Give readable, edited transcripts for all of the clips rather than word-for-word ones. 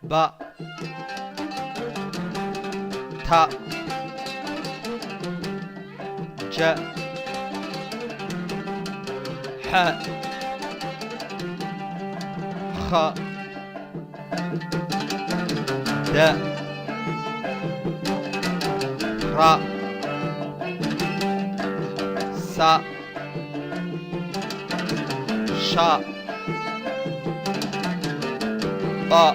با تا جا ح خ دا را سا شا با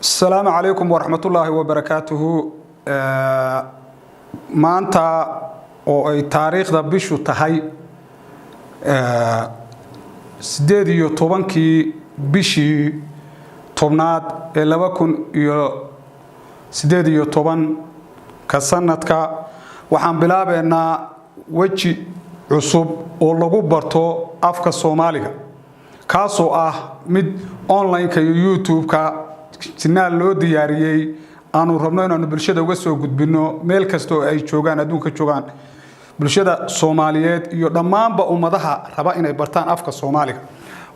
السلام عليكم ورحمة الله وبركاته. maanta oo ay taariikhda bishu tahay 18 bishii tobnaad ee 2018 ka sanadka waxaan bilaabeynaa waji cusub oo lagu barto afka Soomaaliga kaasoo ah mid online-ka iyo YouTube-ka channel loo diyaariyay aanu rabno inaanu bulshada uga soo gudbino meel kasto ay joogan adduunka joogan bulshada Soomaaliyeed iyo dhamaanba ummadaha raba inay bartaan afka Soomaaliga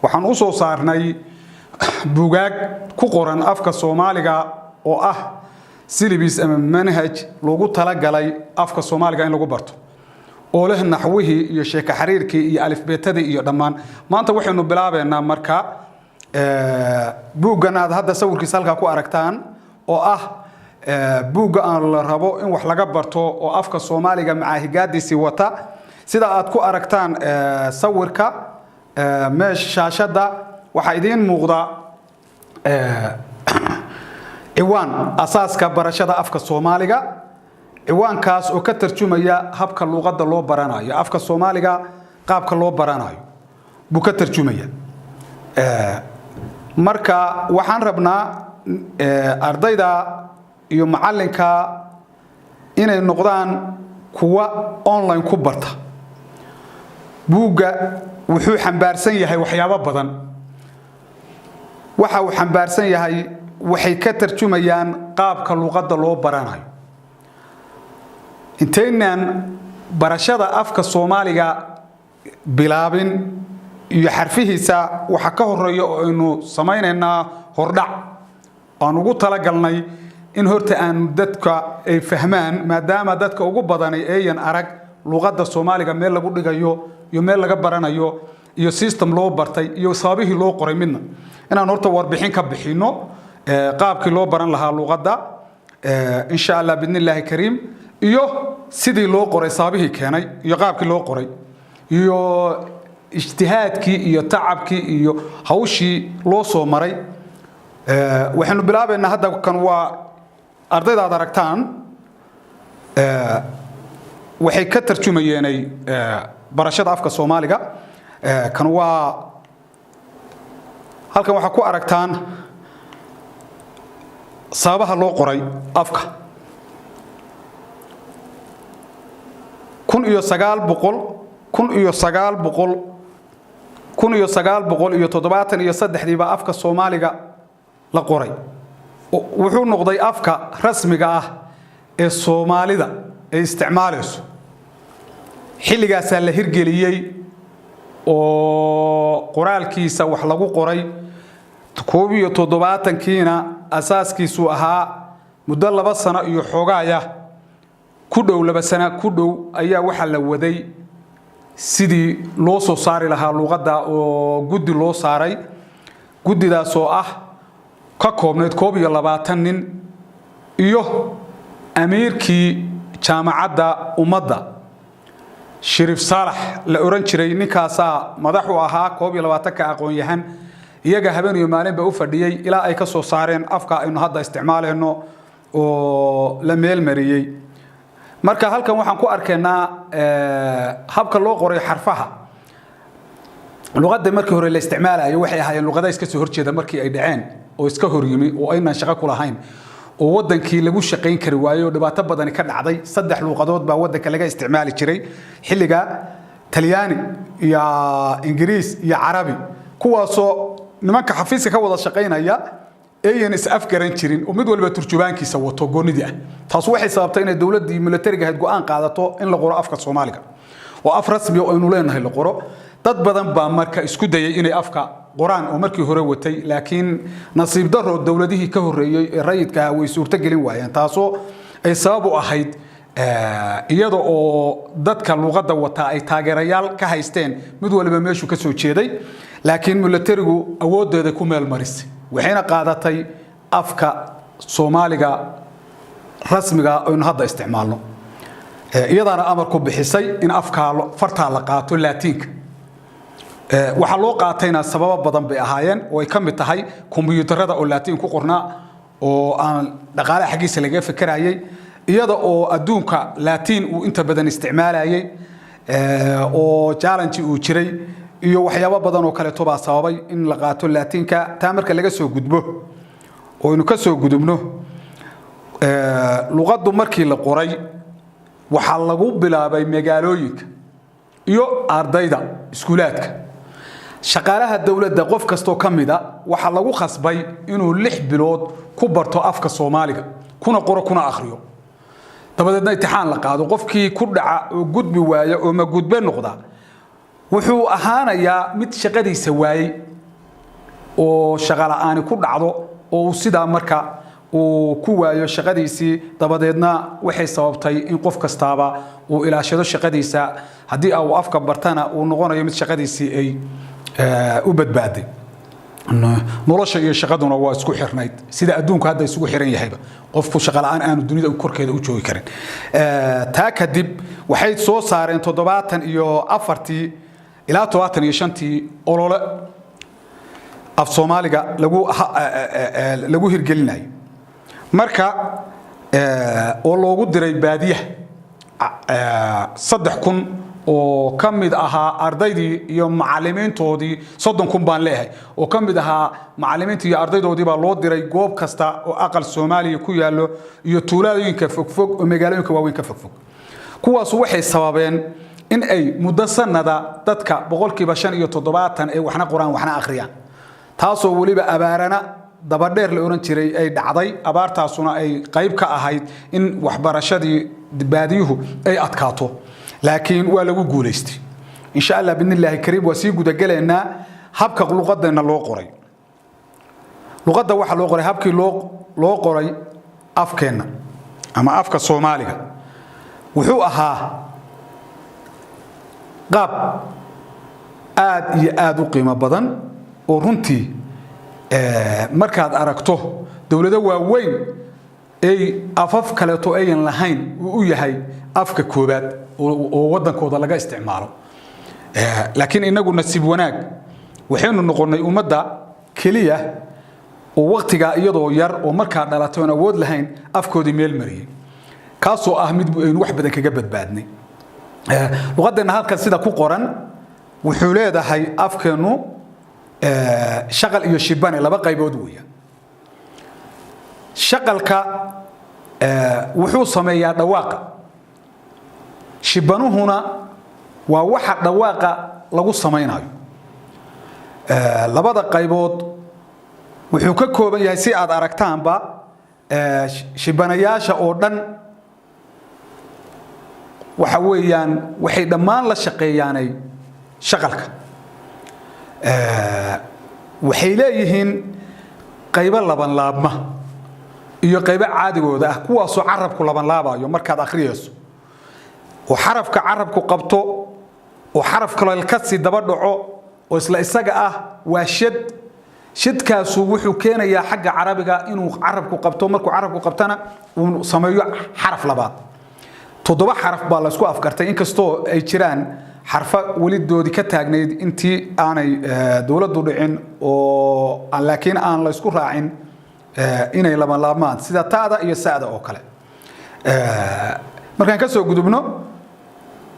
waxaan u soo saarnay buugaag ku qoran afka Soomaaliga oo ah syllabus ama manhaj loogu talagalay afka Soomaaliga in lagu barto oo leh naxwihi iyo sheeko xiriirkii iyo alifbeetadii iyo dhamaan maanta waxaynu bilaabeynaa marka buuggan aad hadda sawirkiisa halka ku aragtaan oo ah buugga aan la rabo in wax laga barto oo afka Soomaaliga macaahigaadiisi wata sida aad ku aragtaan sawirka meeshashada waxa idin muuqda ciwaan asaaska barashada afka Soomaaliga ciwaankaas oo ka tarjumaya habka luqadda loo baranayo afka Soomaaliga qaabka loo baranayo buu ka tarjumaya marka waxaan rabnaa ardayda iyo macalinka inay noqdaan kuwa online ku barta buugga wuxuu xambaarsan yahay waxyaabo badan waxa uu xambaarsan yahay waxay ka tarjumayaan qaabka luqadda loo baranayo inteenan barashada afka Soomaaliga bilaabin iyo xarfihiisa waxa ka horeeyo oo aynu sameeynaa hordhac aan ugu talagalnay in horta aan dadka ay fahmaan maadaama dadka ugu badan ay arag luqadda Soomaaliga meel lagu dhigayo iyo meel laga baranayo iyo system loo bartay iyo saabihii loo qoray midna inaan horta warbixin ka bixino qaabkii loo baran lahaa luqadda insha Allah bidnillaahi kariim iyo sidii loo qoray saabihii keenay iyo qaabkii loo qoray iyo ijtihaadkii iyo tacabkii iyo hawshii loo soo maray waxaanu bilaabeynaa hadda kan waa ardayda aad aragtaan waxay ka tarjumayeen barashada afka Soomaaliga kan waa halkan waxa ku aragtaan sababaha loo qoray afka 1973 baa afka Soomaaliga la qoray wuxuu noqday afka rasmiga ah ee Soomaalida ay isticmaalayso xilligaas la hirgeliyay oo qoraalkiisa wax lagu qoray 1970kiina asaaskiisu ahaa muddo 2 sano iyo xogaaya ku dhow 2 sano ku dhow ayaa waxa la waday sidii loo soo saari lahaa luqadda oo guddi loo saaray guddidaas oo ah ka koobneed 22 nin iyo amiirkii jaamacadda ummadda Shariif Saalax la oran jiray ninkaasa madax u ahaa 22 ka aqoon yahan iyaga habeen iyo maalin ba u fadhiyay ilaa ay ka soo saareen afka aynu hadda isticmaaleyno oo la meel mariyay marka halkan waxaan ku arkaynaa habka loo qoray xarfaha luqadda markii hore la isticmaalayo waxay ahaayeen luqada iska soo horjeeda markii ay dhaceen oo iska horyimi oo aynan shaqo ku lahayn oo wadankii lagu shaqayn kari waayo dhibaato badan ka dhacday saddex luqadood baa wadanka laga isticmaali jiray xilliga talyaani iyo ingiriis iyo carabi kuwaasoo nimanka xafiiska ka wada shaqaynaya ayaan is afgaran jirin oo mid walba turjubaankiisa wato goonidii ah taas waxay sababtay in dawladda militariga had go'aan qaadato in la qoro afka Soomaaliga oo af rasmi oo aynu leenahay la qoro dad badan baa marka isku dayay inay afka quraan oo markii hore watay laakiin nasiib daro dawladihii ka horeeyay ee rayidka way suurta gelin waayeen taasoo ay sabab u ahayd iyada oo dadka luqadda wata ay taageerayaal ka haysteen mid walba meeshu ka soo jeeday laakiin militarigu awoodeeda ku meel marisay waxayna qaadatay afka Soomaaliga rasmiga oo hadda isticmaalno iyadana amar ku bixisay in afka farta la qaato laatiinka waxa loo qaatayna sabab badan bay ahaayeen oo ay kamid tahay kombiyuutarada oo laatiin ku qornaa oo aan dhaqaale xaqiisa laga fikirayay iyada oo adduunka laatiin uu inta badan isticmaalayay oo challenge uu jiray iyo waxyaabo badan oo kale toba sababay in la qaato laatiinka taa marka laga soo gudbo oo inuu ka soo gudubno luqaddu markii la qoray waxa lagu bilaabay magaalooyinka iyo ardayda iskuulaadka shaqaalaha dawladda qof kasto kamida waxa lagu khasbay inuu 6 bilood ku barto afka Soomaaliga kuna qoro kuna akhriyo dabadeedna imtixaan la qaado qofkii ku dhaca oo gudbi waaya oo ma gudbe noqda wuxuu ahaanayaa mid shaqadiisa waayay oo shaqo la'aan ku dhacdo oo sida marka uu ku waayo shaqadiisii dabadeedna waxay sababtay in qof kastaaba uu ilaashado shaqadiisa hadii uu afka bartana uu noqonayo mid shaqadiisii ay u badbaaday nolosha iyo shaqaduna waa isku xirnayd sida adduunku hadda isugu xiran yahayba qofku shaqo la'aan aanu dunida korkeeda u joogi karin taa kadib waxay soo saareen 74 ilaa 75 olole af Soomaaliga lagu hirgelinayo marka oo loogu diray baadiyaha 3000 oo kamid ahaa ardaydii iyo macallimiintoodii 30,000 baan leeyahay oo kamid ahaa macallimiintii iyo ardaydoodii baa loo diray goob kasta oo aqal Soomaaliya ku yaalo iyo tuulooyinka fogfog oo magaalooyinka waaweyn ka fogfog kuwaas waxay sababeen in ay muddo sanada dadka 5% ay waxna qoraan waxna akhriyaan taasoo waliba abaarana daba dheer la oran jiray ay dhacday abaartaasuna ay qayb ka ahayd in waxbarashadii baadiyuhu ay adkaato laakiin waa lagu guuleystay insha Allah bidnillaahi kariim waa sii guda galeena habka luqadeena loo qoray luqadda waxa loo qoray habkii loo qoray afkeena ama afka Soomaaliga wuxuu ahaa qaab aad u qiimo badan oo runtii markaad aragto dawladda waaweyn ay afaf kale to ayan lahayn uu yahay afka koobaad oo wadankooda laga isticmaalo laakiin inagu nasiib wanaag waxaynu noqonay ummadda kaliya oo waqtiga iyadoo yar oo marka dhalatay oo awood lahayn afkoodii meel mariyay kaasoo ah mid aynu wax badan kaga badbaadnay luqadana halka sida ku qoran wuxuu leedahay afkeenu shaqal iyo shibane laba qaybood weeyaan shaqalka wuxuu sameeyaa dhawaaqa shibanuhuna waa waxa dhawaaqa lagu sameeynayo labada qaybood wuxuu ka kooban yahay si aad aragtaanba shibanayaasha oo dhan waxa weeyaan waxay dhammaan la shaqeeyaanay shaqalka waxay leeyihiin qaybo laban laabma iyo qaybo caadigooda ah kuwaas oo carabku laban laabayo markaad akhriyayso oo xarafka carabku qabto oo xaraf kale ka sii daba dhaco oo isla isaga ah waa shidkaasu wuxuu keenayaa xagga carabiga inuu carabku qabto markuu carabku qabtana uu sameeyo xaraf labaad 7 xaraf baa la isku afkartay inkastoo ay jiraan xarfa walidoodi ka taagneed intii aanay dawladdu dhicin oo laakiin aan la isku raacin inay laba laabmaan sida taada iyo saada oo kale markaan ka soo gudubno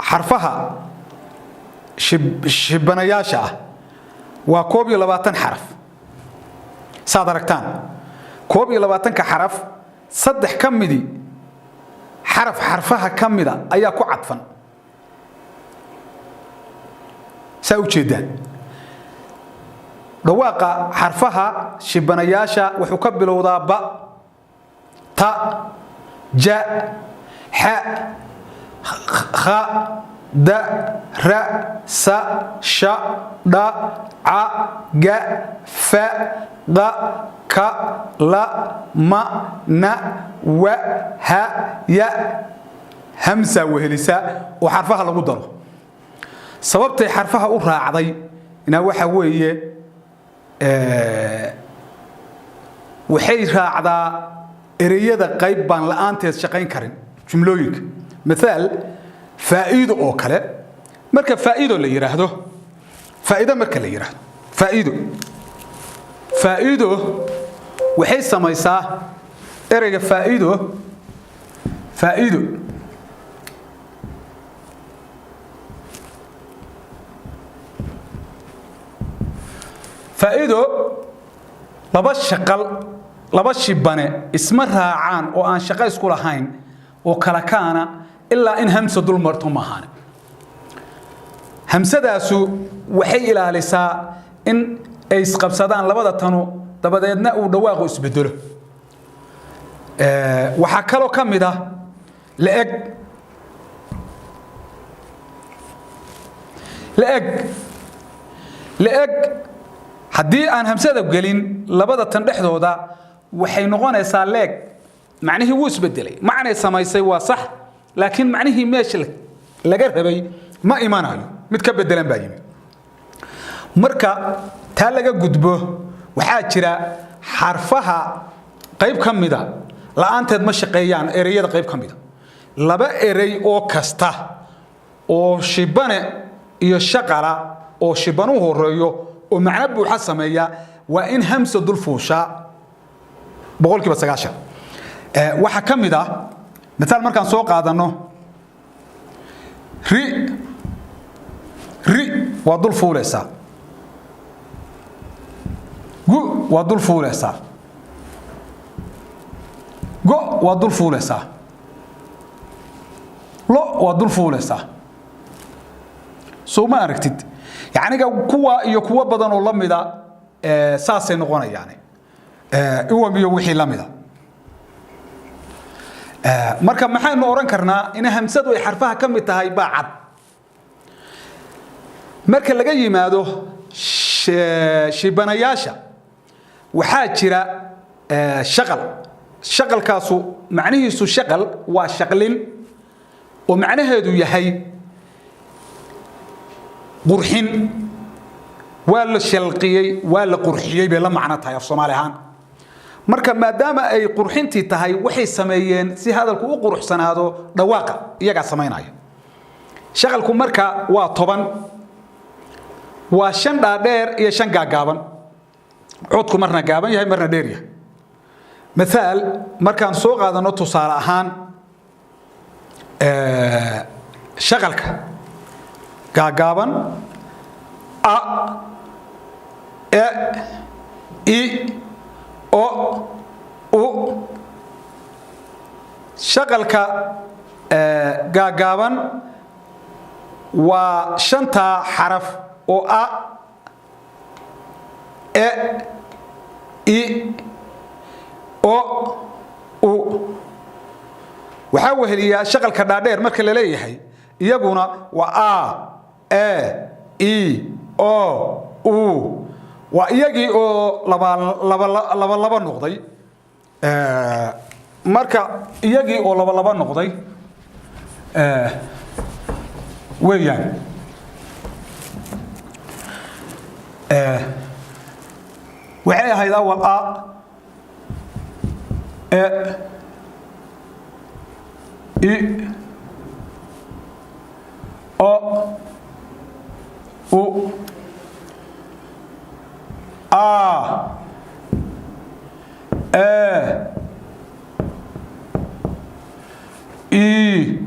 xarfaha shibanayaasha وكوب يلباتن حرف صادركتان كوب يلباتن كحرف صدح كمدي حرفها كمدا أيا كو عطفا سأوجدان رواقة حرفها شبنياشا وحكبل وضاب تا جاء حاء خاء دا را سا شا دا ع جا فا غا كا لا ما نا و ها يا همسة وهلساء وحرفها لغو دارو sababtay xarfaha u raacday ina waxa weeye waxay raacdaa ereyada qayb baan la'aanteed shaqayn karin jumlooyinka midaal faa'iido oo kale marka faa'iido la yiraahdo faa'iido waxay samaysaa ereyga faa'iido فائدو لبا شبانه اسم راعان او ان شقه اسكو لهين او كلا كانا الا ان همسه دول مرتو ماهان همسداسو waxay ilaalisaa in ay isqabsadaan labada tano dabadeedna uu dhawaaqo isbedelo waxa kale oo kamid ah la-eg haddii aan hamsada gelin labada tan dhexdooda waxay noqonaysaa leeg macnihii wuu isbedelay macnay samaysay waa sax laakiin macnihii meesha laga rabay ma imaanayo mid ka bedelan baa yimid marka taa laga gudbo waxaa jira xarfaha qayb ka mida la'aanteed ma shaqeeyaan ereyada qayb ka mida laba erey oo kasta oo shibane iyo shaqala oo shibanu horeeyo oo macna buuxa sameeya waa in hamsa dul fuusha boqolkiiba 9 waxa kamid ah midaal markaan soo qaadano ri waa dul fuuleysa gu waa dul fuuleysa go waa dul fuuleysa lo waa dul fuuleysa soo ma aragtid يعني كوا iyo kuwa badan oo lamida saasay noqonayaan uwa miyo wixii lamida marka maxaynu oran karnaa in hamsadu ay xarfaha kamid tahay baacad marka laga yimaado shibanayaasha waxa jira shaqalkaasu macnihiisu shaqal waa shaqlin oo macnaheedu yahay qurxin waa la shalqiyay waa la qurxiyay bay la macna tahay af Soomaali ahaan marka maadaama ay qurxintii tahay waxay sameeyeen si hadalku u quruxsanaado dhawaaqa iyaga sameynaya shaqalku marka waa 10 waa 5 dhaadheer iyo 5 gaagaaban codku marna gaaban yahay marna dheer yahay midaal markaan soo qaadano tusaale ahaan shaqalka gaagaaban a i o u shaqalka gaagaaban waa 5 xaraf oo a i o u waxa weheliya shaqalka dhaadheer marka la leeyahay iyaguna waa a i o u waa iyagii oo laba noqday marka iyagii oo laba noqday weeyaan waxay ahayd awal a i o u a i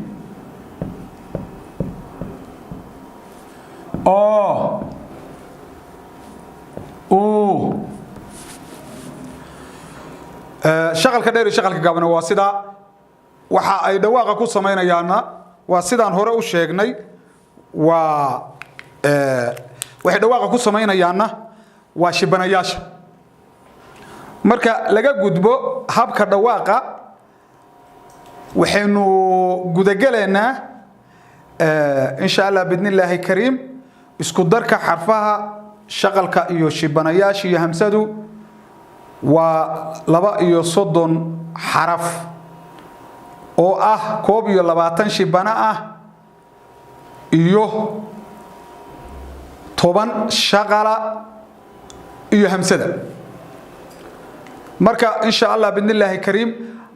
o shaqalka dheer iyo shaqalka gaaban waa sida waxa ay dhawaaqa ku sameeynayaan waa sidaan hore u sheegnay waxay dhawaaqa ku sameeynayaan waa shibanayaasha marka laga gudbo habka dhawaaqa waxaynu gudagaleynaa insha Allah bidnillaahi kariim isku darka xarfaha shaqalka iyo shibanayaasha iyo hamsadu waa 32 xaraf oo ah 22 shibana ah iyo 10 shaqala iyo hamsada marka insha Allah bidnillaahi kariim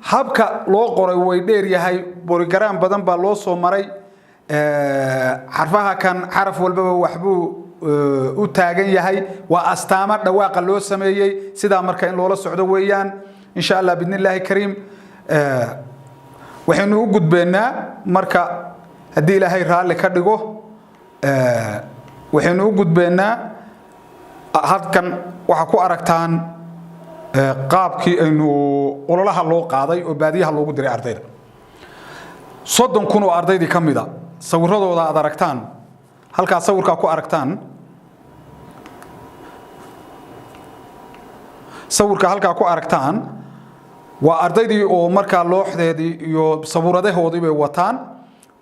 habka loo qoray way dheer yahay borogram badan baa loo soo maray xarfaha kan xaraf walba waxbuu u taagan yahay waa astaama dhawaaqa loo sameeyay sida marka in loola socdo weeyaan insha Allah bidnillaahi kariim waxaynu u gudbeynaa marka hadii Ilaahay raali ka dhigo waxaynu u gudbeynaa halkan waxa ku aragtaan qaabkii aynu ololaha loo qaaday oo baadiyaha loogu diray ardayda 30 kun oo ardaydii kamida sawiradooda aad aragtaan halka sawirka ku aragtaan sawirka halka ku aragtaan waa ardaydii oo marka looxdeedii iyo sawiradahoodii bay wataan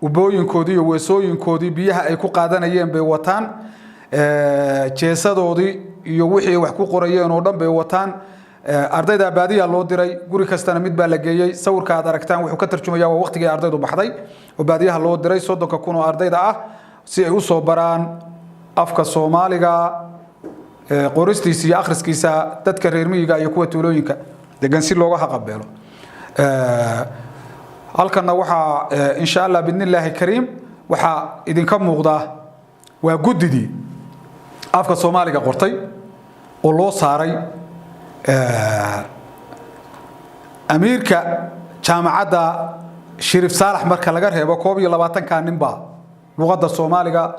ubooyinkoodii iyo weesooyinkoodii biyaha ay ku qaadanayeen bay wataan jeesadoodii iyo wixii wax ku qorayeen oo dhan bay wataan ardayda baadiya loo diray guri kastana mid baa la geeyay sawirka aad aragtaan wuxuu ka tarjumayaa waqtigii ardaydu baxday oo baadiyaha loo diray 30 kun oo ardayda ah si ay u soo baraan afka Soomaaliga qoristiisa iyo akhriskiisa dadka reer miyiga iyo kuwa tuulooyinka degan si looga haqabeelo halkana waxa insha Allah bidnillaahi kariim waxa idinka muuqda waa gudidii afka Soomaaliga qortay oo loo saaray amiirka jaamacadda Shariif Saalax marka laga reebo 22 ka ninba luqadda Soomaaliga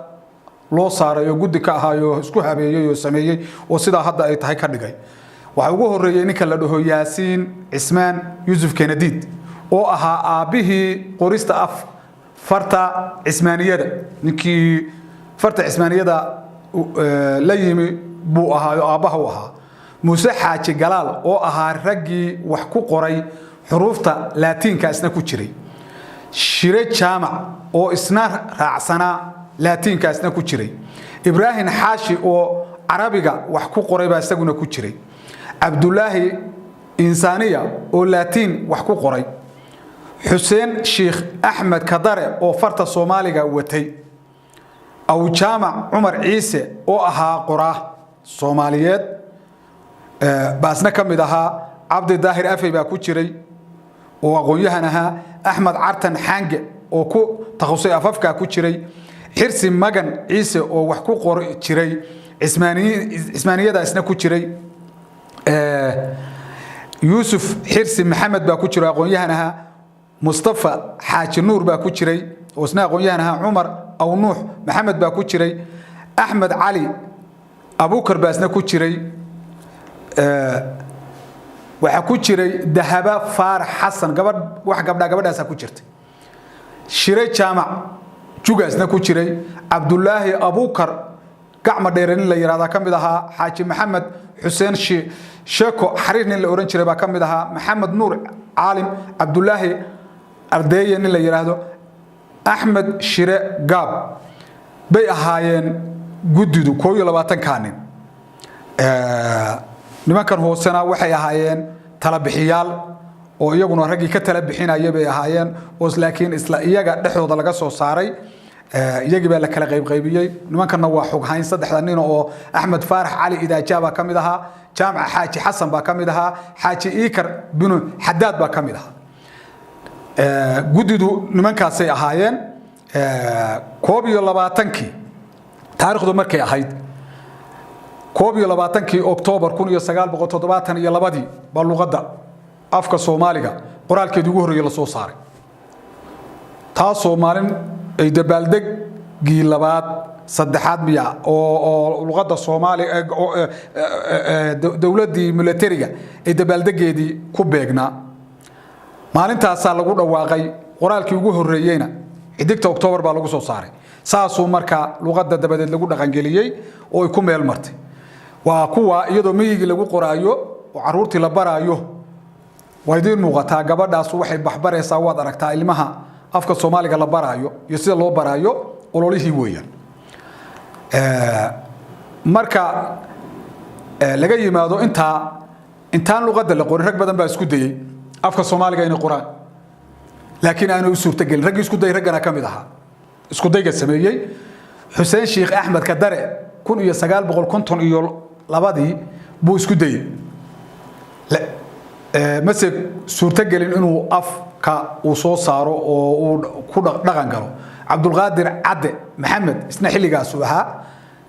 loo saaray oo gudi ka ahaayo isku habeeyay oo sameeyay oo sida hadda ay tahay ka dhigay waxa ugu horeeyay ninka la dhaho Yaasiin Cismaan Yuusuf Keenadiid oo ahaa aabihii qorista farta Cismaaniyada ninkii farta Cismaaniyada la yimi buu ahaayo aabaha u ahaa Muuse Xaaji Galaal oo ahaa ragii wax ku qoray xuruufta Laatiinka isna ku jiray Shire Jaamac oo isna raacsana Laatiinka isna ku jiray Ibrahim Xaashi oo Carabiga wax ku qoray baa isaguna ku jiray Abdullaahi Insaaniya oo Laatiin wax ku qoray Xuseen Sheekh Axmed Kadare oo farta Soomaaliga watay aw Jaamac Umar Ciise oo ahaa qoraa Soomaaliyeed baasna kamid ahaa Cabdi Daahir Afay baa ku jiray oo aqoonyahan ahaa Axmed Cartan Xange oo ku takhasusay afafka ku jiray Xirsi Magan Ciise oo wax ku qori jiray Cismaaniyada isna ku jiray Yusuf Xirsi Maxamed baa ku jiray aqoonyahan ahaa Mustafa Xaaji Nuur baa ku jiray oo isna aqoonyahan ahaa Umar aw Nuux Maxamed baa ku jiray Axmed Cali Abukar baa isna ku jiray waxa ku jiray Dahaba Faarax Xasan gabadhaas ku jirtay Shire Jaamac jugaasna ku jiray Abdullaahi Abukar gacma dheeran la yiraahdo kamid ahaa Xaaji Maxamed Xuseen Sheeko xariirna la oran jiray baa kamid ahaa Maxamed Nuur Caalim Abdullaahi Ardeeyna la yiraahdo Axmed Shire Gaab bay ahaayeen gudidu 22 kaanin nimankan hoosana waxay ahaayeen tala bixiyaal oo iyaguna ragii ka tala bixinayay bay ahaayeen oo laakiin isla iyaga dhexdooda laga soo saaray iyagii baa la kala qaybiyay nimankan waa xog hayn saddexda nin oo Axmed Faarax Cali Idaajaaba kamid ahaa Jaamac Xaaji Xasan baa kamid ahaa Xaaji Iikar binu Xadaad baa kamid ahaa gudidu nimankaas ay ahaayeen 22 taariikhdu markay ahayd 22 Oktoobar 1972 baa luqadda afka Soomaaliga qoraalkeedii ugu horeeyay la soo saaray taasoo maalin ay dabaaldeg gii labaad saddexaad miya oo luqadda Soomaaliga dawladii militariga ee dabaaldegeedii ku beegnaa maalintaas lagu dhawaaqay qoraalkii ugu horeeyayna xidigta October baa lagu soo saaray saasoo marka luqadda dabadeed lagu dhaqan galiyay oo ay ku meel martay waa kuwa iyadoo miyigi lagu qoraayo oo caruurtii la baraayo waydin muuqata gabadhaas waxay baxbaraysaa waad aragtaa ilmaha afka Soomaaliga la baraayo iyo sida loo baraayo ololihii weeyaan marka laga yimaado intaan luqadda la qorin rag badan baa isku dayay afka Soomaaliga inay qoraan laakiin aanu suurta galin rag isku day ragana kamid aha isku dayga sameeyay Xuseen Sheekh Ahmed Kadare 1952 buu isku dayay mas'ad suurta galin inuu afka uu soo saaro oo uu ku dhaqan galo Abdul Qaadir Cadde Maxamed isna xilligaas uu ahaa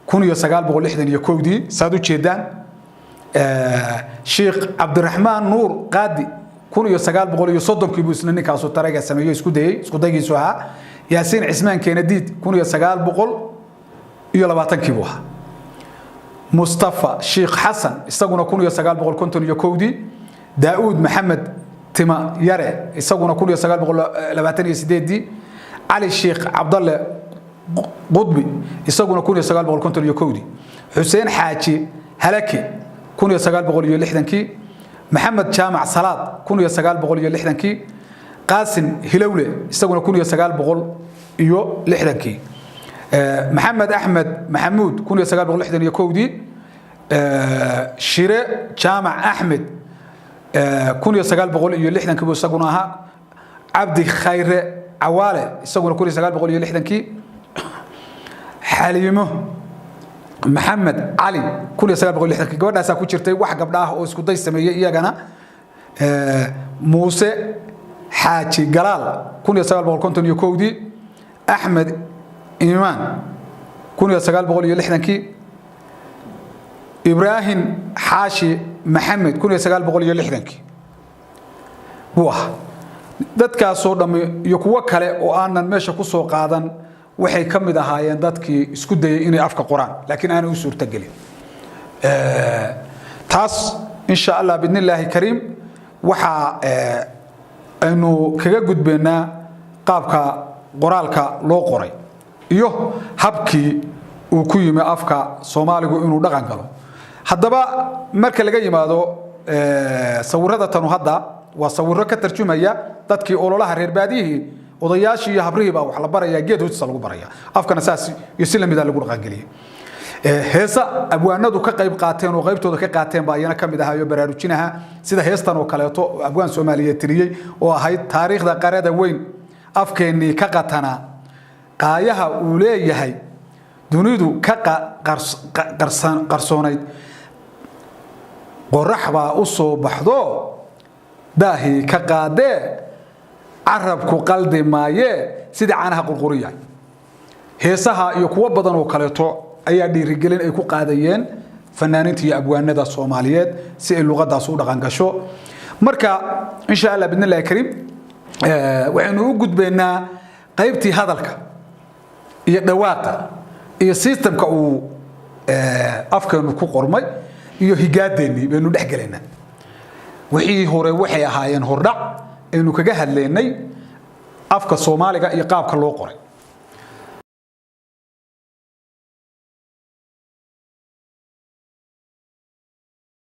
1961 saad u jeedaan Sheekh Abdurrahman Nuur Qaadi 1930 buu isna ninkaas oo taraga sameeyay isku daygiisu ahaa Yaasiin Cismaan Keenadiid 1920 buu ahaa Mustafa Sheekh Hassan isaguna 1951 Daawud Maxamed Tima Yare isaguna 1928 Ali Sheekh Abdallah Qudbi isaguna 1951 Xuseen Xaaji Halaki 1960 Maxamed Jaamac Salaad 1960 Qaasim Hilowle isaguna 1960 Maxamed Ahmed Maxamuud 1961 Shire Jaamac Ahmed 1960 buu isaguna ahaa Abdi Khayre Awaale isaguna 1960 Xaliimo Maxamed Ali 1960 gabadhaas ku jirtay wax gabdha ah oo isku day sameeyay iyagana Muuse Xaaji Galaal 1951 Ahmed Iman 1960 Ibrahim Xaashi Maxamed 1960 waa dadkaas oo dham iyo kuwa kale oo aanan meesha ku soo qaadan waxay kamid ahaayeen dadkii isku dayay inay afka qoraan laakiin aan u suurta galin taas insha Allah bidnillaahi kariim waxa aynu kaga gudbeynaa qaabka qoraalka loo qoray iyo habkii uu ku yimi afka Soomaaligu inuu dhaqan galo haddaba marka laga yimaado sawirada tanu hadda waa sawirro ka tarjumaya dadkii ololaha reer baadiyihii odayaashii iyo habrihii baa wax la baraya geed hoostiisa lagu baraya afkana saasi iyo si lamid ah lagu dhaqan galiyay heesa abwaanadu ka qayb qaateen oo qaybtooda ka qaateen baa iyana kamid ahaa iyo baraarujinaha sida heestan oo kale oo abwaan Soomaaliyeed tiriyay oo ahayd taariikhda qarada weyn afkeenii ka qatana qaayaha uu leeyahay dunidu ka qarsoonayd qorax baa u soo baxdo daahi ka qaadee arabku qaldi maaye sida caanaha qulquriya heesaha iyo kuwa badan oo kale ayaa dhiirigelin ay ku qaadayeen fanaaniinta iyo abwaanada Soomaaliyeed si ay luqadaas u dhaqan gasho marka insha Allah bidnillaahi kariim waxaanu u gudbeynaa qaybtii hadalka iyo dhawaaqa iyo systemka uu afkeenu ku qormay iyo higaadeeni baynu dhaxgaleena wixii hore waxay ahaayeen hordhac aynu kaga hadleynay afka Soomaaliga iyo qaabka loo qoray